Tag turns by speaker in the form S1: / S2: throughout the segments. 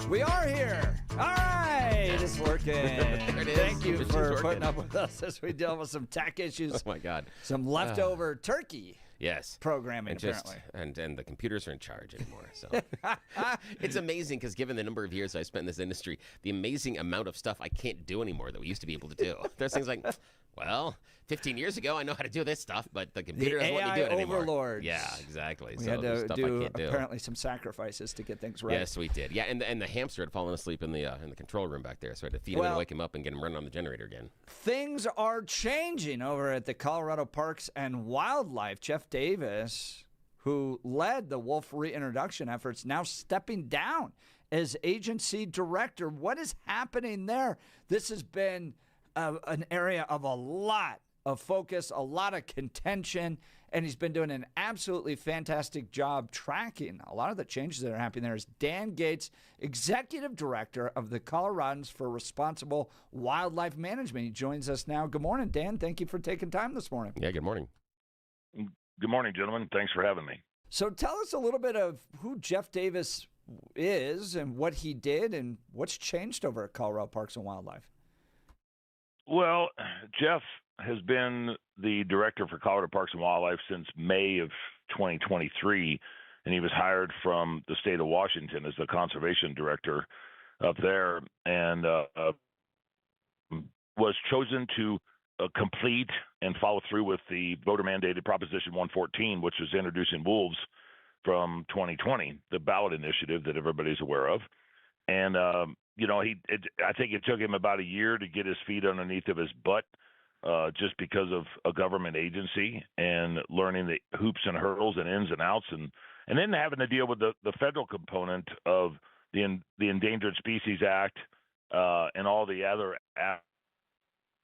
S1: We are here. All right, it's working.
S2: There it is.
S1: Thank you
S2: It's
S1: for
S2: working.
S1: putting up with us as we deal with some tech issues.
S2: Oh, my God.
S1: Some leftover turkey
S2: Yes.
S1: programming,
S2: And just
S1: apparently.
S2: and the computers are in charge anymore. So it's amazing because given the number of years I spent in this industry, the amazing amount of stuff I can't do anymore that we used to be able to do. There's things like, well, 15 years ago I know how to do this stuff, but the computer doesn't let me do it anymore.
S1: overlords.
S2: Yeah, exactly.
S1: We
S2: so
S1: had
S2: there's
S1: to
S2: stuff I
S1: do
S2: can't do.
S1: apparently some sacrifices to get things right.
S2: Yes, we did. Yeah, and the hamster had fallen asleep in the control room back there, so I had to feed him and wake him up and get him running on the generator again.
S1: Things are changing over at the Colorado Parks and Wildlife. Jeff Davis, who led the wolf reintroduction efforts, now stepping down as agency director. What is happening there? This has been an area of a lot of focus, a lot of contention, and he's been doing an absolutely fantastic job tracking a lot of the changes that are happening there. Is Dan Gates, executive director of the Coloradans for Responsible Wildlife Management. He joins us now. Good morning, Dan. Thank you for taking time this morning.
S2: Yeah, good morning.
S3: Good morning, gentlemen. Thanks for having me.
S1: So tell us a little bit of who Jeff Davis is and what he did and what's changed over at Colorado Parks and Wildlife.
S3: Well, Jeff has been the director for Colorado Parks and Wildlife since May of 2023, and he was hired from the state of Washington as the conservation director up there, and was chosen to complete and follow through with the voter-mandated Proposition 114, which was introducing wolves from 2020, the ballot initiative that everybody's aware of. And, I think it took him about a year to get his feet underneath of his butt, just because of a government agency and learning the hoops and hurdles and ins and outs, and then having to deal with the federal component of the Endangered Species Act and all the other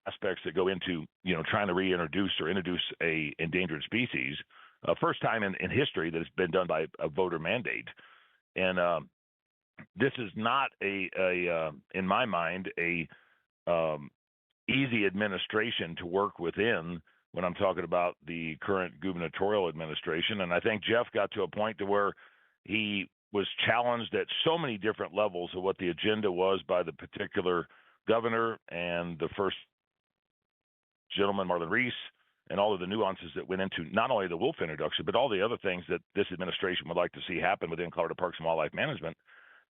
S3: aspects that go into trying to reintroduce or introduce a endangered species. First time in history that it's been done by a voter mandate, and this is not in my mind a easy administration to work within when I'm talking about the current gubernatorial administration. And I think Jeff got to a point to where he was challenged at so many different levels of what the agenda was by the particular governor and the first gentleman, Marlon Reese, and all of the nuances that went into not only the wolf introduction, but all the other things that this administration would like to see happen within Colorado Parks and Wildlife Management,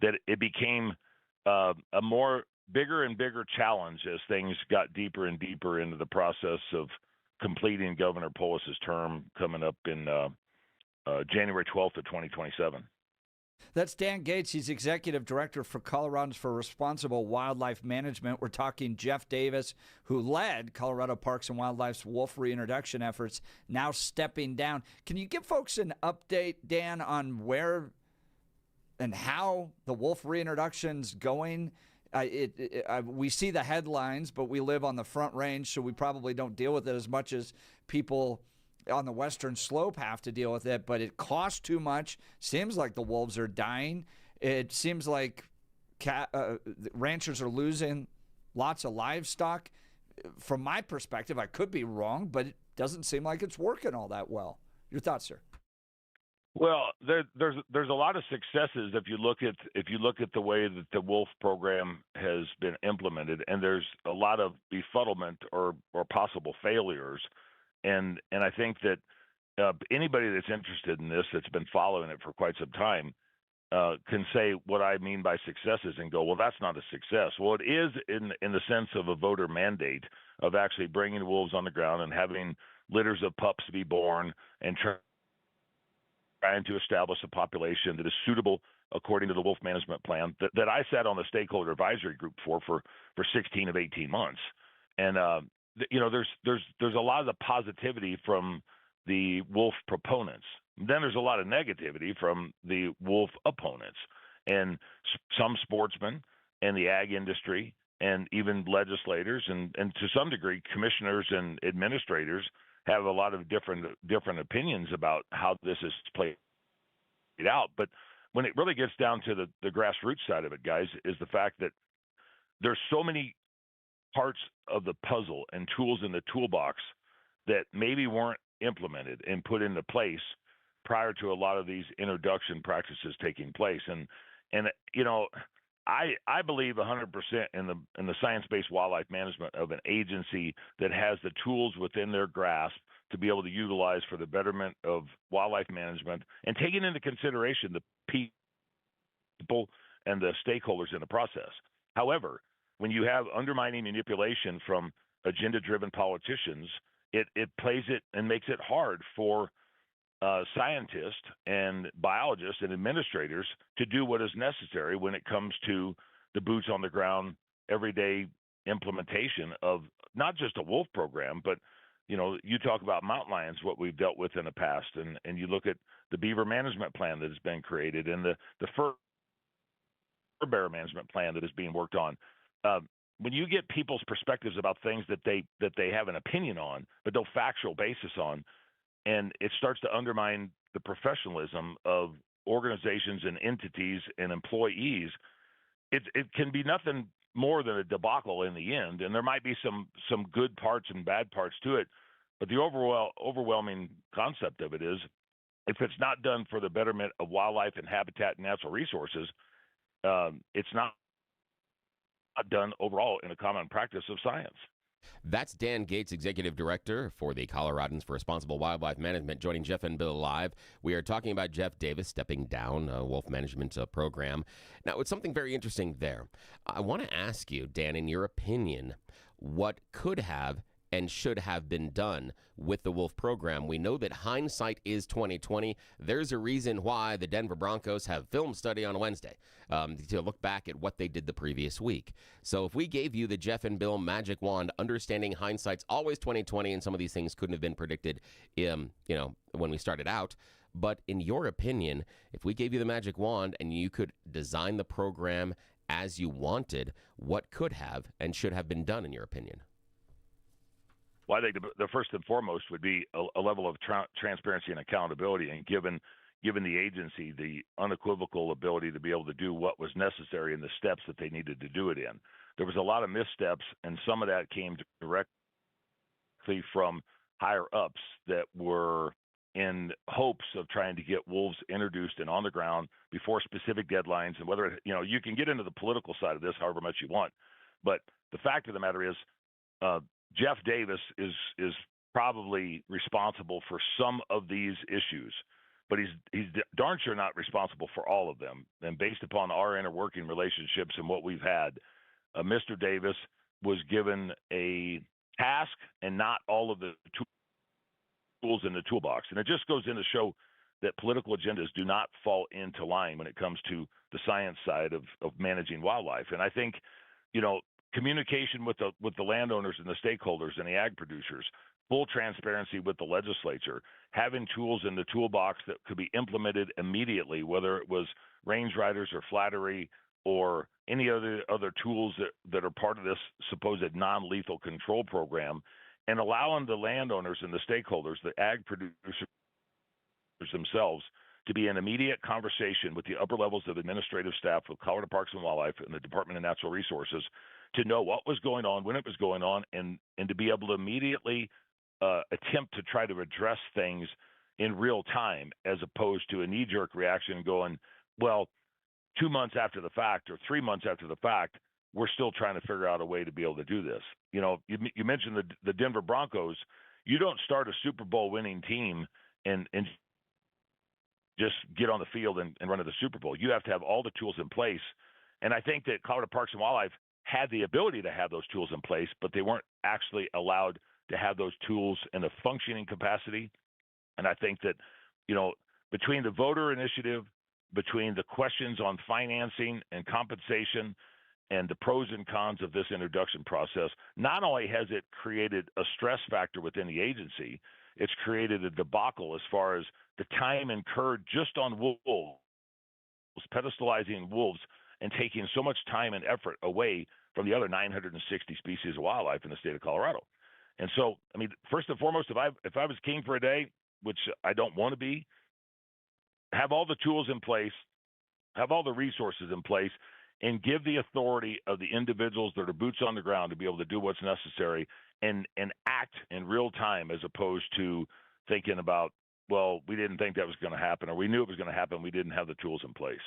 S3: that it became a more bigger and bigger challenge as things got deeper and deeper into the process of completing Governor Polis's term coming up in January 12th of 2027.
S1: That's Dan Gates. He's executive director for Coloradans for Responsible Wildlife Management. We're talking Jeff Davis, who led Colorado Parks and Wildlife's wolf reintroduction efforts, now stepping down. Can you give folks an update, Dan, on where and how the wolf reintroduction's going? We see the headlines, but we live on the Front Range, so we probably don't deal with it as much as people on the western slope have to deal with it, but it costs too much. Seems like the wolves are dying. It seems like ranchers are losing lots of livestock. From my perspective, I could be wrong, but it doesn't seem like it's working all that well. Your thoughts, sir?
S3: Well, there's a lot of successes if you look at the way that the wolf program has been implemented, and there's a lot of befuddlement or possible failures. And I think that anybody that's interested in this, that's been following it for quite some time, can say what I mean by successes and go, well, that's not a success. Well, it is in the sense of a voter mandate of actually bringing wolves on the ground and having litters of pups be born and trying to establish a population that is suitable according to the wolf management plan that I sat on the stakeholder advisory group for 16 of 18 months. And there's a lot of the positivity from the wolf proponents. Then there's a lot of negativity from the wolf opponents, and some sportsmen and the ag industry and even legislators and to some degree commissioners and administrators have a lot of different opinions about how this is played out. But when it really gets down to the grassroots side of it, guys, is the fact that there's so many parts of the puzzle and tools in the toolbox that maybe weren't implemented and put into place prior to a lot of these introduction practices taking place. And I believe 100% in the science-based wildlife management of an agency that has the tools within their grasp to be able to utilize for the betterment of wildlife management and taking into consideration the people and the stakeholders in the process. However, when you have undermining manipulation from agenda-driven politicians, it plays it and makes it hard for scientists and biologists and administrators to do what is necessary when it comes to the boots on the ground, everyday implementation of not just a wolf program, but you talk about mountain lions, what we've dealt with in the past, and you look at the beaver management plan that has been created and the fur bear management plan that is being worked on. When you get people's perspectives about things that they have an opinion on, but no factual basis on, and it starts to undermine the professionalism of organizations and entities and employees, it can be nothing more than a debacle in the end. And there might be some good parts and bad parts to it, but the overwhelming concept of it is, if it's not done for the betterment of wildlife and habitat and natural resources, it's not done overall in a common practice of science.
S2: That's Dan Gates, Executive Director for the Coloradans for Responsible Wildlife Management, joining Jeff and Bill live. We are talking about Jeff Davis stepping down a wolf management program. Now, it's something very interesting there. I want to ask you, Dan, in your opinion, what could have and should have been done with the wolf program? We know that hindsight is 2020. There's a reason why the Denver Broncos have film study on Wednesday to look back at what they did the previous week. So if we gave you the Jeff and Bill magic wand, understanding hindsight's always 2020, and some of these things couldn't have been predicted, when we started out. But in your opinion, if we gave you the magic wand and you could design the program as you wanted, what could have and should have been done in your opinion?
S3: Well, I think the first and foremost would be a level of transparency and accountability, and given the agency the unequivocal ability to be able to do what was necessary in the steps that they needed to do it in. There was a lot of missteps, and some of that came directly from higher ups that were in hopes of trying to get wolves introduced and on the ground before specific deadlines. And whether you can get into the political side of this however much you want, but the fact of the matter is, Jeff Davis is probably responsible for some of these issues, but he's darn sure not responsible for all of them. And based upon our inner working relationships and what we've had, Mr. Davis was given a task and not all of the tools in the toolbox. And it just goes in to show that political agendas do not fall into line when it comes to the science side of managing wildlife. And I think, communication with the landowners and the stakeholders and the ag producers, full transparency with the legislature, having tools in the toolbox that could be implemented immediately, whether it was range riders or flattery or any other tools that are part of this supposed non-lethal control program, and allowing the landowners and the stakeholders, the ag producers themselves, to be in immediate conversation with the upper levels of administrative staff with Colorado Parks and Wildlife and the Department of Natural Resources, to know what was going on, when it was going on, and to be able to immediately attempt to try to address things in real time, as opposed to a knee-jerk reaction going, well, 2 months after the fact or 3 months after the fact, we're still trying to figure out a way to be able to do this. You mentioned the Denver Broncos. You don't start a Super Bowl winning team and just get on the field and run to the Super Bowl. You have to have all the tools in place. And I think that Colorado Parks and Wildlife had the ability to have those tools in place, but they weren't actually allowed to have those tools in a functioning capacity. And I think that, between the voter initiative, between the questions on financing and compensation, and the pros and cons of this introduction process, not only has it created a stress factor within the agency, it's created a debacle as far as the time incurred just on wolves, pedestalizing wolves, and taking so much time and effort away from the other 960 species of wildlife in the state of Colorado. And so, first and foremost, if I was king for a day, which I don't want to be, have all the tools in place, have all the resources in place, and give the authority of the individuals that are boots on the ground to be able to do what's necessary and act in real time, as opposed to thinking about, well, we didn't think that was going to happen, or we knew it was going to happen, we didn't have the tools in place.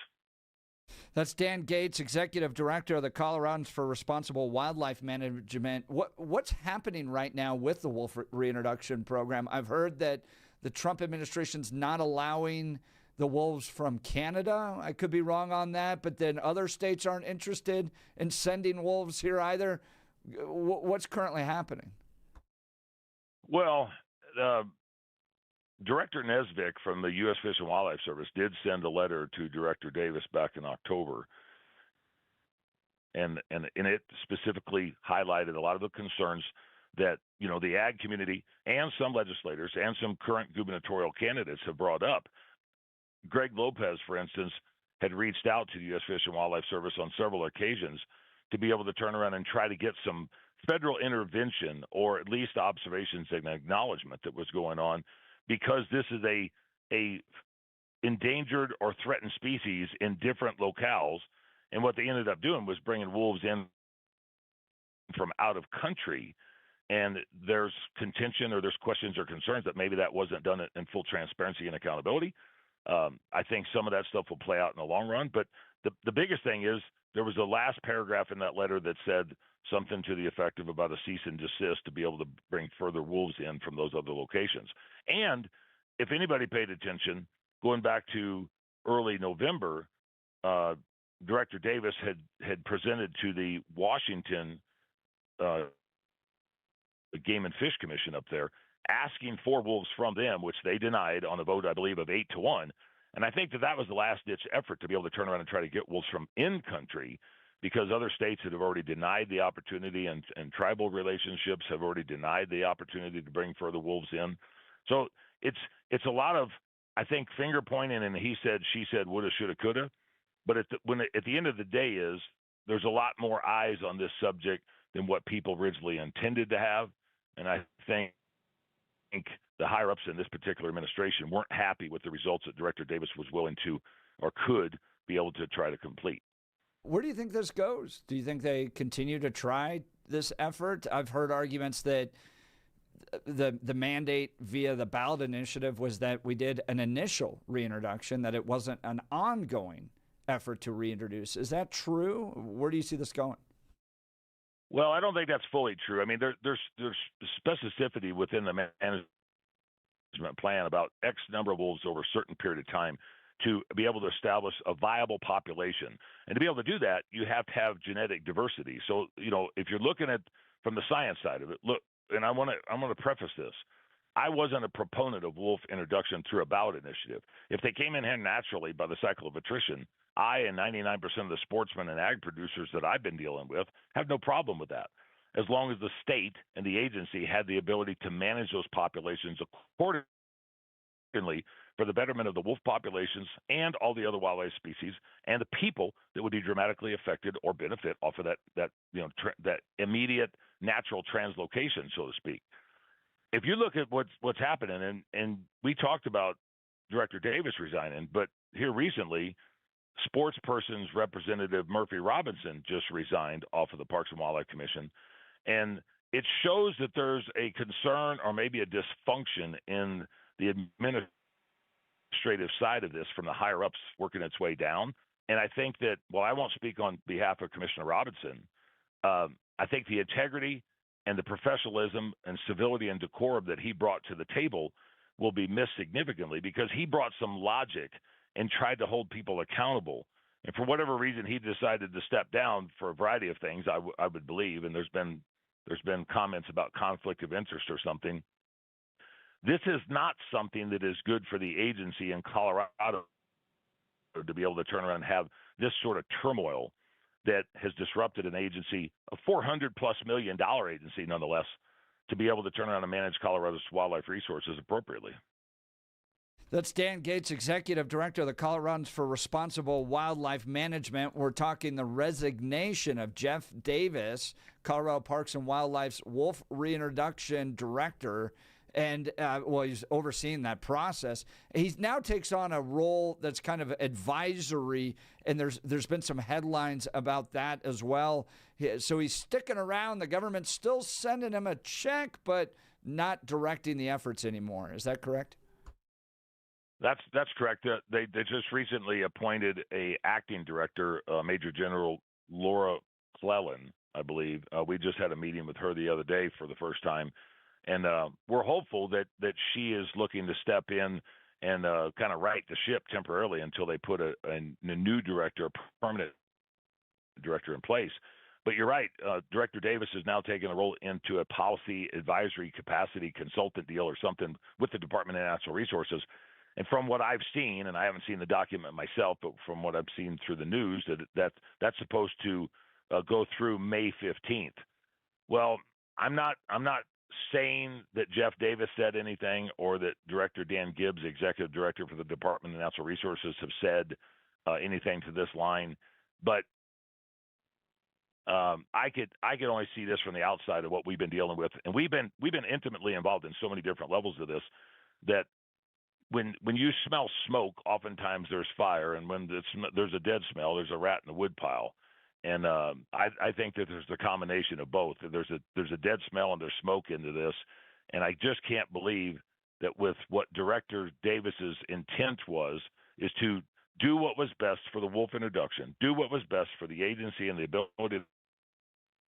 S1: That's Dan Gates, Executive Director of the Coloradans for Responsible Wildlife Management. What's happening right now with the wolf reintroduction program? I've heard that the Trump administration's not allowing the wolves from Canada. I could be wrong on that, but then other states aren't interested in sending wolves here either. What's currently happening?
S3: Well, Director Nesvik from the U.S. Fish and Wildlife Service did send a letter to Director Davis back in October, and it specifically highlighted a lot of the concerns that the ag community and some legislators and some current gubernatorial candidates have brought up. Greg Lopez, for instance, had reached out to the U.S. Fish and Wildlife Service on several occasions to be able to turn around and try to get some federal intervention or at least observations and acknowledgement that was going on, because this is a endangered or threatened species in different locales. And what they ended up doing was bringing wolves in from out of country. And there's contention or there's questions or concerns that maybe that wasn't done in full transparency and accountability. I think some of that stuff will play out in the long run. But the biggest thing is there was the last paragraph in that letter that said something to the effect of about a cease and desist to be able to bring further wolves in from those other locations. And if anybody paid attention, going back to early November, Director Davis had presented to the Washington Game and Fish Commission up there, asking for wolves from them, which they denied on a vote, I believe, of 8-1. And I think that was the last-ditch effort to be able to turn around and try to get wolves from in-country, because other states that have already denied the opportunity and tribal relationships have already denied the opportunity to bring further wolves in. So it's a lot of, I think, finger pointing and he said, she said, woulda, shoulda, coulda. But at the end of the day there's a lot more eyes on this subject than what people originally intended to have. And I think the higher-ups in this particular administration weren't happy with the results that Director Davis was willing to or could be able to try to complete.
S1: Where do you think this goes? Do you think they continue to try this effort? I've heard arguments that the mandate via the ballot initiative was that we did an initial reintroduction, that it wasn't an ongoing effort to reintroduce. Is that true? Where do you see this going?
S3: Well, I don't think that's fully true. I mean, there's specificity within the management plan about X number of wolves over a certain period of time to be able to establish a viable population. And to be able to do that, you have to have genetic diversity. So, if you're looking at from the science side of it, look, and I'm going to preface this. I wasn't a proponent of wolf introduction through a ballot initiative. If they came in here naturally by the cycle of attrition, I and 99% of the sportsmen and ag producers that I've been dealing with have no problem with that, as long as the state and the agency had the ability to manage those populations accordingly for the betterment of the wolf populations and all the other wildlife species and the people that would be dramatically affected or benefit off of that immediate natural translocation, so to speak. If you look at what's happening, and we talked about Director Davis resigning, but here recently, sports person's representative Murphy Robinson just resigned off of the Parks and Wildlife Commission. And it shows that there's a concern or maybe a dysfunction in the administrative side of this from the higher ups working its way down. And I think that, while I won't speak on behalf of Commissioner Robinson, I think the integrity and the professionalism and civility and decorum that he brought to the table will be missed significantly, because he brought some logic and tried to hold people accountable. And for whatever reason, he decided to step down for a variety of things, I would believe. And there's been comments about conflict of interest or something. This is not something that is good for the agency in Colorado to be able to turn around and have this sort of turmoil that has disrupted an agency, a $400+ million agency nonetheless, to be able to turn around and manage Colorado's wildlife resources appropriately.
S1: That's Dan Gates, Executive Director of the Coloradans for Responsible Wildlife Management. We're talking the resignation of Jeff Davis, Colorado Parks and Wildlife's Wolf Reintroduction Director. And, he's overseeing that process. He now takes on a role that's kind of advisory, and there's been some headlines about that as well. So he's sticking around. The government's still sending him a check, but not directing the efforts anymore. Is that correct?
S3: That's correct. They just recently appointed a acting director, Major General Laura Cleland, I believe. We just had a meeting with her the other day for the first time, and we're hopeful that she is looking to step in and kind of right the ship temporarily until they put a new director, a permanent director in place. But you're right. Director Davis is now taking a role into a policy advisory capacity consultant deal or something with the Department of Natural Resources. And from what I've seen, and I haven't seen the document myself, but from what I've seen through the news, that's supposed to go through May 15th. Well, I'm not saying that Jeff Davis said anything or that Director Dan Gibbs, executive director for the Department of Natural Resources, have said anything to this line, but I could only see this from the outside of what we've been dealing with, and we've been intimately involved in so many different levels of this that when you smell smoke, oftentimes there's fire, and when there's a dead smell, there's a rat in the wood pile. And I think that there's the combination of both. There's a dead smell and there's smoke into this, and I just can't believe that with what Director Davis's intent is to do what was best for the wolf introduction, do what was best for the agency and the ability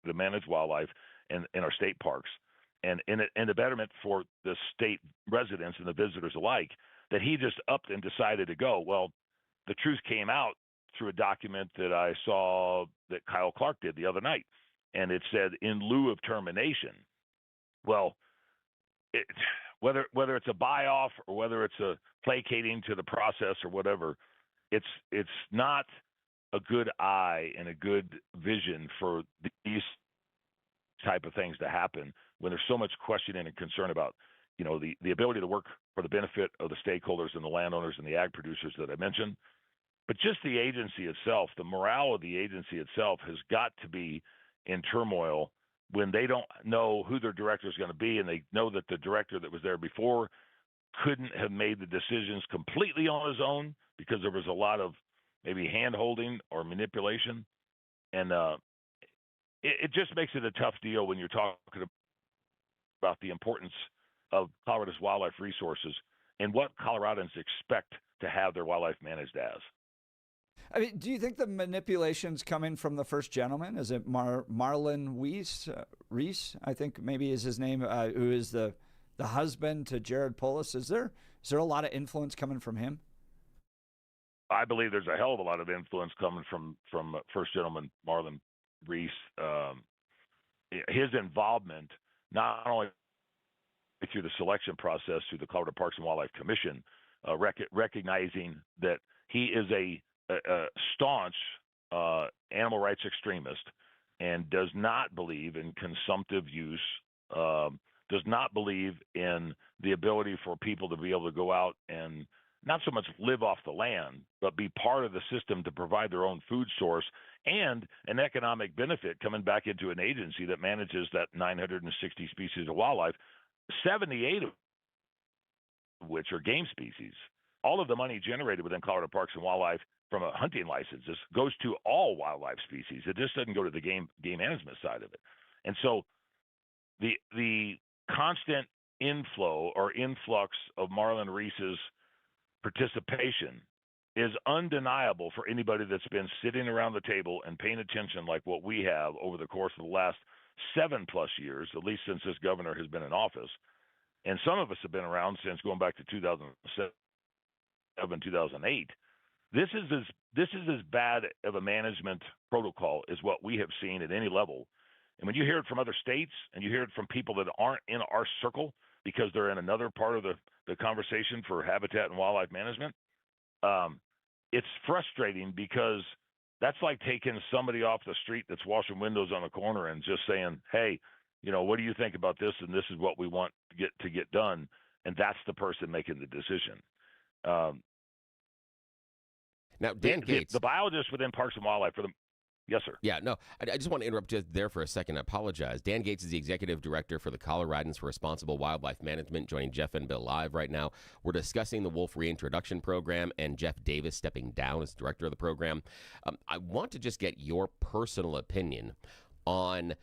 S3: to manage wildlife in our state parks, and the betterment for the state residents and the visitors alike, that he just upped and decided to go. Well, the truth came out through a document that I saw that Kyle Clark did the other night, and it said in lieu of termination. Well, whether it's a buy-off or whether it's a placating to the process or whatever, it's not a good eye and a good vision for these type of things to happen when there's so much questioning and concern about, the ability to work for the benefit of the stakeholders and the landowners and the ag producers that I mentioned. But just the agency itself, the morale of the agency itself has got to be in turmoil when they don't know who their director is going to be, and they know that the director that was there before couldn't have made the decisions completely on his own because there was a lot of maybe hand-holding or manipulation. And it just makes it a tough deal when you're talking about the importance of Colorado's wildlife resources and what Coloradans expect to have their wildlife managed as.
S1: I mean, do you think the manipulation's coming from the first gentleman? Is it Marlon Reese? I think maybe is his name, who is the husband to Jared Polis. Is there a lot of influence coming from him?
S3: I believe there's a hell of a lot of influence coming from first gentleman Marlon Reese. His involvement, not only through the selection process through the Colorado Parks and Wildlife Commission, recognizing that he is a staunch animal rights extremist and does not believe in consumptive use, does not believe in the ability for people to be able to go out and not so much live off the land, but be part of the system to provide their own food source and an economic benefit coming back into an agency that manages that 960 species of wildlife, 78 of which are game species. All of the money generated within Colorado Parks and Wildlife from a hunting license goes to all wildlife species. It just doesn't go to the game management side of it. And so the constant inflow or influx of Marlon Reese's participation is undeniable for anybody that's been sitting around the table and paying attention like what we have over the course of the last 7+ years, at least since this governor has been in office. And some of us have been around since going back to 2007, 2008. This is as bad of a management protocol as what we have seen at any level. And when you hear it from other states and you hear it from people that aren't in our circle because they're in another part of the conversation for habitat and wildlife management, it's frustrating because that's like taking somebody off the street that's washing windows on the corner and just saying, hey, what do you think about this? And this is what we want to get done. And that's the person making the decision.
S2: Now, Dan Gates,
S3: the biologists within Parks and Wildlife, yes, sir.
S2: Yeah, no, I just want to interrupt just there for a second. I apologize. Dan Gates is the executive director for the Coloradans for Responsible Wildlife Management, joining Jeff and Bill live right now. We're discussing the Wolf Reintroduction Program and Jeff Davis stepping down as director of the program. I want to just get your personal opinion on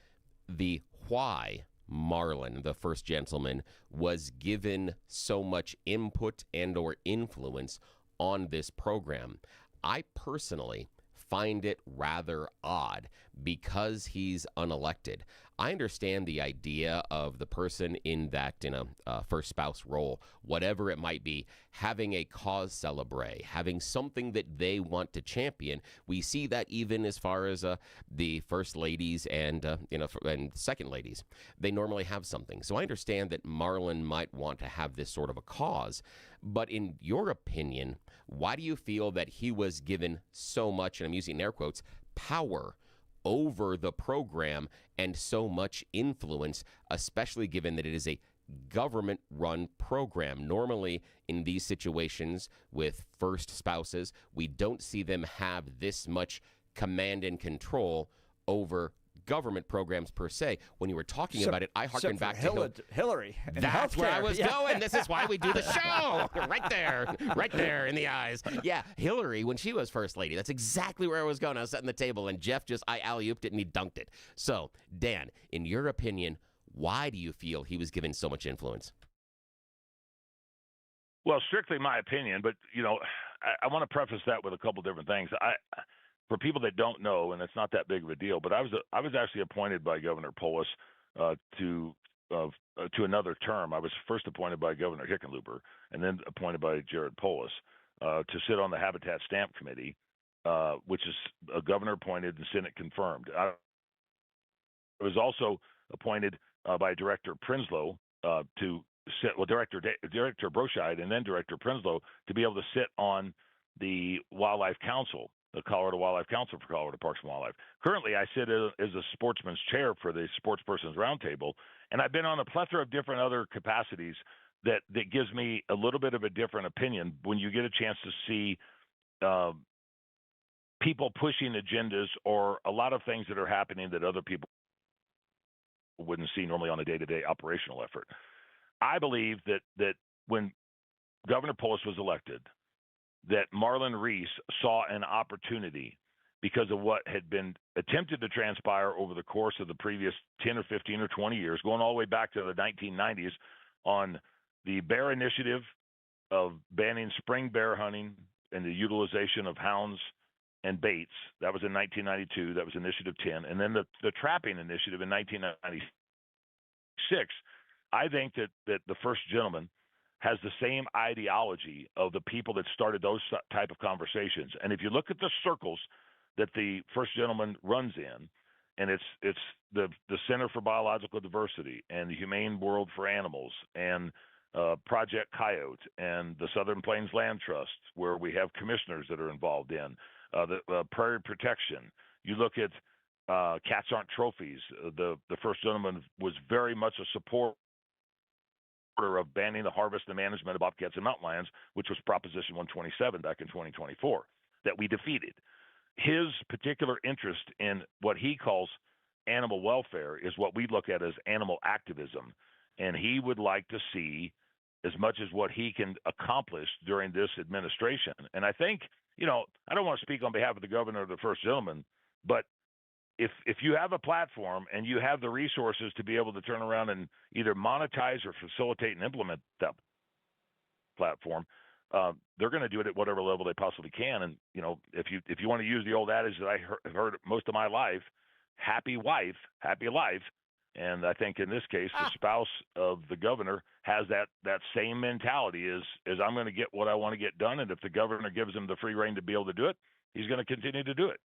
S2: the why Marlin, the first gentleman, was given so much input and or influence on this program. I personally find it rather odd because he's unelected. I understand the idea of the person in that, first spouse role, whatever it might be, having a cause celebre, having something that they want to champion. We see that even as far as the first ladies and second ladies. They normally have something. So I understand that Marlin might want to have this sort of a cause. But in your opinion, why do you feel that he was given so much, and I'm using air quotes, power over the program and so much influence, especially given that it is a government-run program? Normally, in these situations with first spouses, we don't see them have this much command and control over government programs per se. When you were talking about it, I harken back to
S1: Hillary.
S2: That's where I was going. This is why we do the show. Right there in the eyes. Yeah, Hillary, when she was first lady, that's exactly where I was going. I was setting the table, and Jeff I alley-ooped it, and he dunked it. So, Dan, in your opinion, why do you feel he was given so much influence?
S3: Well, strictly my opinion, but, I want to preface that with a couple different things. For people that don't know, and it's not that big of a deal, but I was actually appointed by Governor Polis to another term. I was first appointed by Governor Hickenlooper, and then appointed by Jared Polis to sit on the Habitat Stamp Committee, which is a governor appointed and Senate confirmed. I was also appointed by Director Prinsloo to sit, Director Broscheid and then Director Prinsloo, to be able to sit on the Wildlife Council, the Colorado Wildlife Council for Colorado Parks and Wildlife. Currently, I sit as a sportsman's chair for the Sportspersons Roundtable, and I've been on a plethora of different other capacities that gives me a little bit of a different opinion when you get a chance to see people pushing agendas or a lot of things that are happening that other people wouldn't see normally on a day-to-day operational effort. I believe that when Governor Polis was elected, that Marlin Reese saw an opportunity because of what had been attempted to transpire over the course of the previous 10 or 15 or 20 years, going all the way back to the 1990s, on the bear initiative of banning spring bear hunting and the utilization of hounds and baits. That was in 1992. That was Initiative 10. And then the trapping initiative in 1996. I think that the first gentleman has the same ideology of the people that started those type of conversations. And if you look at the circles that the first gentleman runs in, and it's the Center for Biological Diversity and the Humane World for Animals and Project Coyote and the Southern Plains Land Trust, where we have commissioners that are involved in the Prairie Protection. You look at Cats Aren't Trophies. The first gentleman was very much a supporter of banning the harvest and management of bobcats and mountain lions, which was Proposition 127 back in 2024, that we defeated. His particular interest in what he calls animal welfare is what we look at as animal activism, and he would like to see as much as what he can accomplish during this administration. And I think, I don't want to speak on behalf of the governor or the first gentleman, but if you have a platform and you have the resources to be able to turn around and either monetize or facilitate and implement that platform, they're going to do it at whatever level they possibly can. And if you want to use the old adage that I have heard most of my life, happy wife, happy life. And I think in this case, the spouse of the governor has that same mentality: is I'm going to get what I want to get done, and if the governor gives him the free rein to be able to do it, he's going to continue to do it.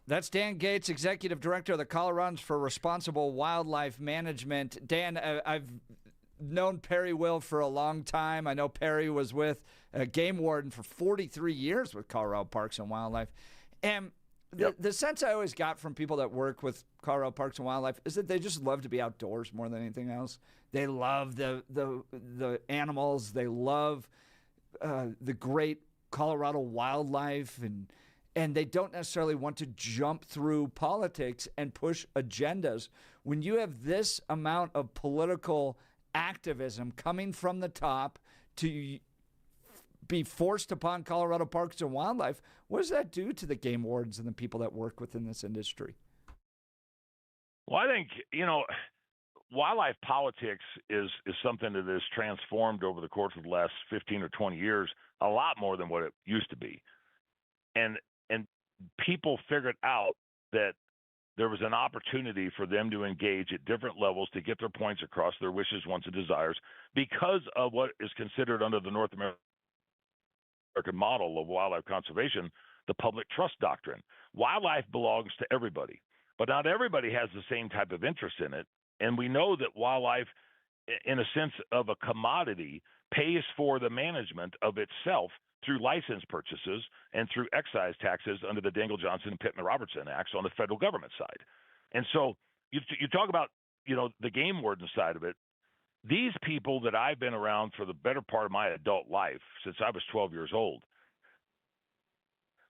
S1: That's Dan Gates, Executive Director of the Coloradans for Responsible Wildlife Management. Dan, I've known Perry Will for a long time. I know Perry was with a game warden for 43 years with Colorado Parks and Wildlife. And the sense I always got from people that work with Colorado Parks and Wildlife is that they just love to be outdoors more than anything else. They love the animals. They love the great Colorado wildlife, and they don't necessarily want to jump through politics and push agendas. When you have this amount of political activism coming from the top to be forced upon Colorado Parks and Wildlife, what does that do to the game wardens and the people that work within this industry?
S3: Well, I think, wildlife politics is something that has transformed over the course of the last 15 or 20 years a lot more than what it used to be. And people figured out that there was an opportunity for them to engage at different levels to get their points across, their wishes, wants, and desires, because of what is considered under the North American model of wildlife conservation, the public trust doctrine. Wildlife belongs to everybody, but not everybody has the same type of interest in it. And we know that wildlife, in a sense of a commodity, pays for the management of itself through license purchases and through excise taxes under the Dingell-Johnson and Pittman-Robertson Acts on the federal government side. And so you talk about, the game warden side of it. These people that I've been around for the better part of my adult life, since I was 12 years old,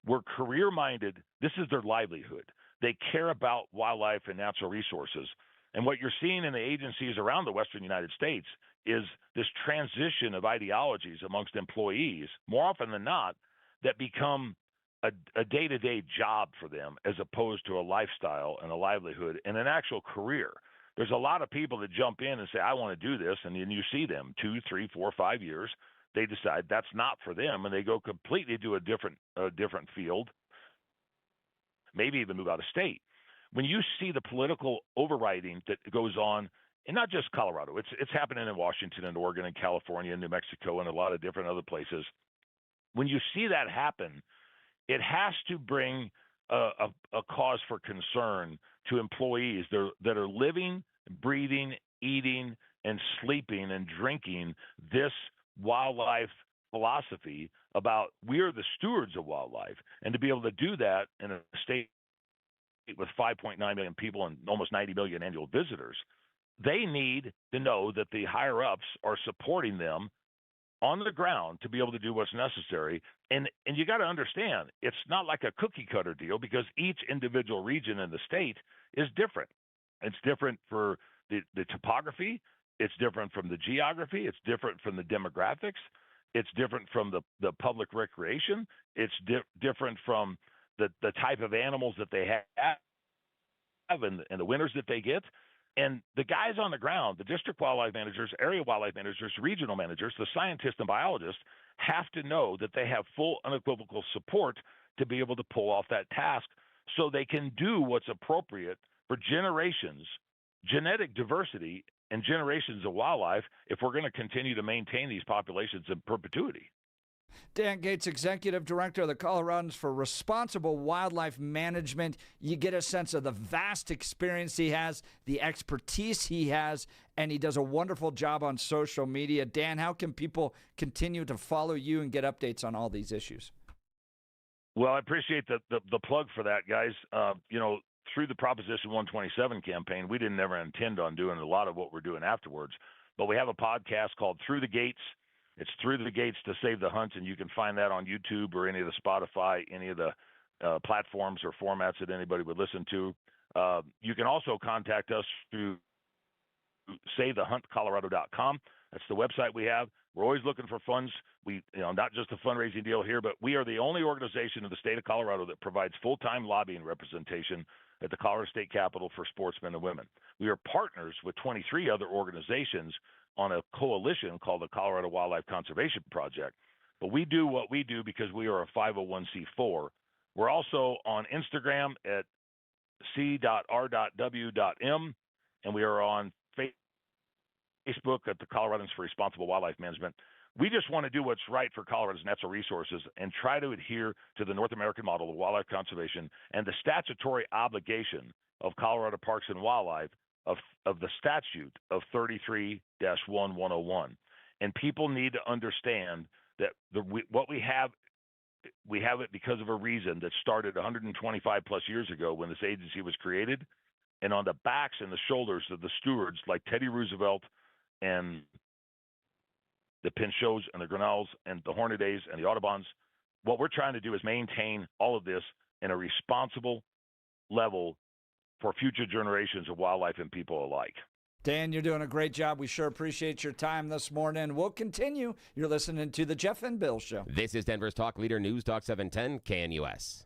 S3: were career-minded. This is their livelihood. They care about wildlife and natural resources. And what you're seeing in the agencies around the Western United States is this transition of ideologies amongst employees, more often than not, that become a day-to-day job for them as opposed to a lifestyle and a livelihood and an actual career. There's a lot of people that jump in and say, I want to do this, and then you see them 2, 3, 4, 5 years. They decide that's not for them, and they go completely to a different field, maybe even move out of state. When you see the political overriding that goes on, and not just Colorado, it's happening in Washington and Oregon and California and New Mexico and a lot of different other places. When you see that happen, it has to bring a cause for concern to employees that are living, breathing, eating, and sleeping and drinking this wildlife philosophy about we are the stewards of wildlife. And to be able to do that in a state with 5.9 million people and almost 90 million annual visitors, they need to know that the higher ups are supporting them on the ground to be able to do what's necessary. And you got to understand, it's not like a cookie cutter deal because each individual region in the state is different. It's different for the topography. It's different from the geography. It's different from the demographics. It's different from the public recreation. It's different from the type of animals that they have and the winters that they get. And the guys on the ground, the district wildlife managers, area wildlife managers, regional managers, the scientists and biologists have to know that they have full unequivocal support to be able to pull off that task so they can do what's appropriate for generations, genetic diversity, and generations of wildlife if we're going to continue to maintain these populations in perpetuity.
S1: Dan Gates, Executive Director of the Coloradans for Responsible Wildlife Management. You get a sense of the vast experience he has, the expertise he has, and he does a wonderful job on social media. Dan, how can people continue to follow you and get updates on all these issues?
S3: Well, I appreciate the plug for that, guys. Through the Proposition 127 campaign, we didn't ever intend on doing a lot of what we're doing afterwards, but we have a podcast called Through the Gates. It's Through the Gates to Save the Hunt, and you can find that on YouTube or any of the Spotify, any of the platforms or formats that anybody would listen to. You can also contact us through SaveTheHuntColorado.com. That's the website we have. We're always looking for funds. We, not just a fundraising deal here, but we are the only organization in the state of Colorado that provides full-time lobbying representation at the Colorado State Capitol for sportsmen and women. We are partners with 23 other organizations on a coalition called the Colorado Wildlife Conservation Project. But we do what we do because we are a 501c4. We're also on Instagram at c.r.w.m, and we are on Facebook at the Coloradans for Responsible Wildlife Management. We just want to do what's right for Colorado's natural resources and try to adhere to the North American model of wildlife conservation and the statutory obligation of Colorado Parks and Wildlife of the statute of 33-1101. And people need to understand that what we have it because of a reason that started 125 plus years ago when this agency was created, and on the backs and the shoulders of the stewards like Teddy Roosevelt and the Pinchots and the Grinnells and the Hornadays and the Audubons. What we're trying to do is maintain all of this in a responsible level for future generations of wildlife and people alike.
S1: Dan, you're doing a great job. We sure appreciate your time this morning. We'll continue. You're listening to The Jeff and Bill Show.
S2: This is Denver's Talk Leader, News Talk 710 KNUS.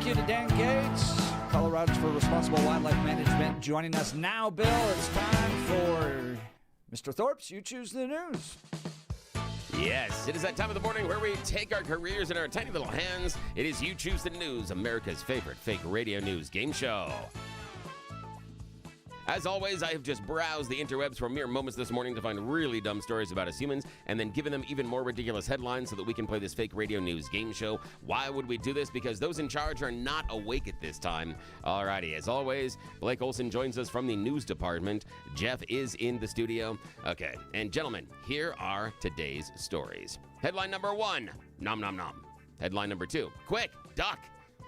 S1: Thank you to Dan Gates, Coloradans for Responsible Wildlife Management, joining us now. Bill, it's time for Mr. Thorpe's You Choose the News.
S2: Yes, it is that time of the morning where we take our careers in our tiny little hands. It is You Choose the News, America's favorite fake radio news game show. As always, I have just browsed the interwebs for mere moments this morning to find really dumb stories about us humans and then given them even more ridiculous headlines so that we can play this fake radio news game show. Why would we do this? Because those in charge are not awake at this time. Alrighty, as always, Blake Olson joins us from the news department. Jeff is in the studio. Okay, and gentlemen, here are today's stories. Headline number 1, nom nom nom. Headline number 2, quick, duck.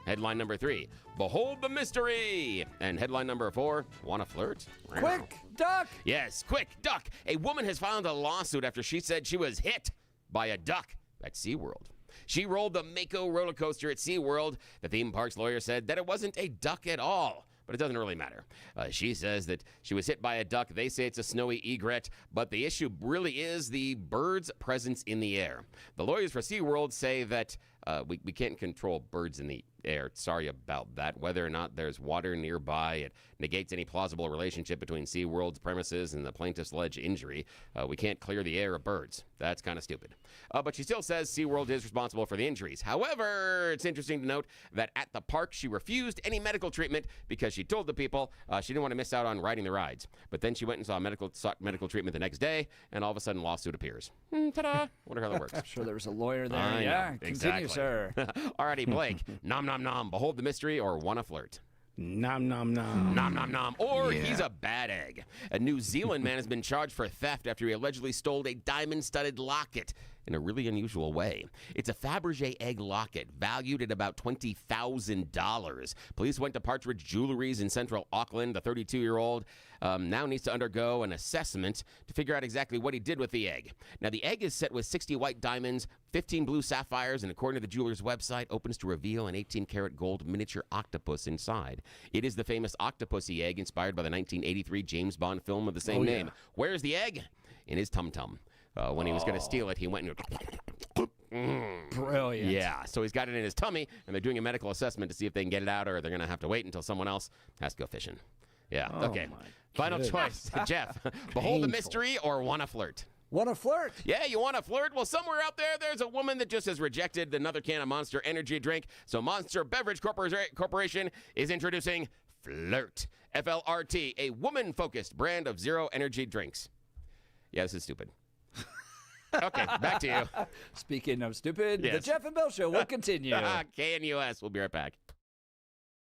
S2: Headline number 3, behold the mystery. And headline number 4, wanna flirt?
S1: Quick, duck.
S2: Yes, quick, duck. A woman has filed a lawsuit after she said she was hit by a duck at SeaWorld. She rolled the Mako roller coaster at SeaWorld. The theme park's lawyer said that it wasn't a duck at all. But it doesn't really matter. She says that she was hit by a duck. They say it's a snowy egret, but the issue really is the bird's presence in the air. The lawyers for SeaWorld say that we can't control birds in the air. Sorry about that. Whether or not there's water nearby, it negates any plausible relationship between SeaWorld's premises and the plaintiff's alleged injury. We can't clear the air of birds. That's kind of stupid. But she still says SeaWorld is responsible for the injuries. However, it's interesting to note that at the park, she refused any medical treatment because she told the people she didn't want to miss out on riding the rides. But then she went and sought medical treatment the next day, and all of a sudden, lawsuit appears. Ta-da! Wonder how that works.
S1: I'm sure there was a lawyer there.
S2: I
S1: Yeah,
S2: know,
S1: continue,
S2: exactly.
S1: sir.
S2: Alrighty, Blake. Nom nom nom. Behold the mystery or wanna flirt.
S4: Nom nom nom.
S2: Nom nom nom. Or he's a bad egg. A New Zealand man has been charged for theft after he allegedly stole a diamond-studded locket in a really unusual way. It's a Fabergé egg locket valued at about $20,000. Police went to Partridge Jewelries in central Auckland. The 32-year-old now needs to undergo an assessment to figure out exactly what he did with the egg. Now, the egg is set with 60 white diamonds, 15 blue sapphires, and according to the jeweler's website, opens to reveal an 18-karat gold miniature octopus inside. It is the famous Octopussy egg inspired by the 1983 James Bond film of the same name. Where's the egg? In his tum-tum. When he was going to steal it, he went and...
S1: Brilliant.
S2: Yeah, so he's got it in his tummy, and they're doing a medical assessment to see if they can get it out, or they're going to have to wait until someone else has to go fishing. Yeah, okay. Final choice. Jeff, behold the mystery or wanna flirt?
S1: Want to flirt?
S2: Yeah, you want to flirt? Well, somewhere out there, there's a woman that just has rejected another can of Monster Energy drink. So Monster Beverage Corporation is introducing Flirt. F-L-R-T, a woman-focused brand of zero energy drinks. Yeah, this is stupid. Okay, back to you.
S1: Speaking of stupid,
S2: Yes.
S1: the Jeff and Bill Show will continue.
S2: KNUS. We'll be right back.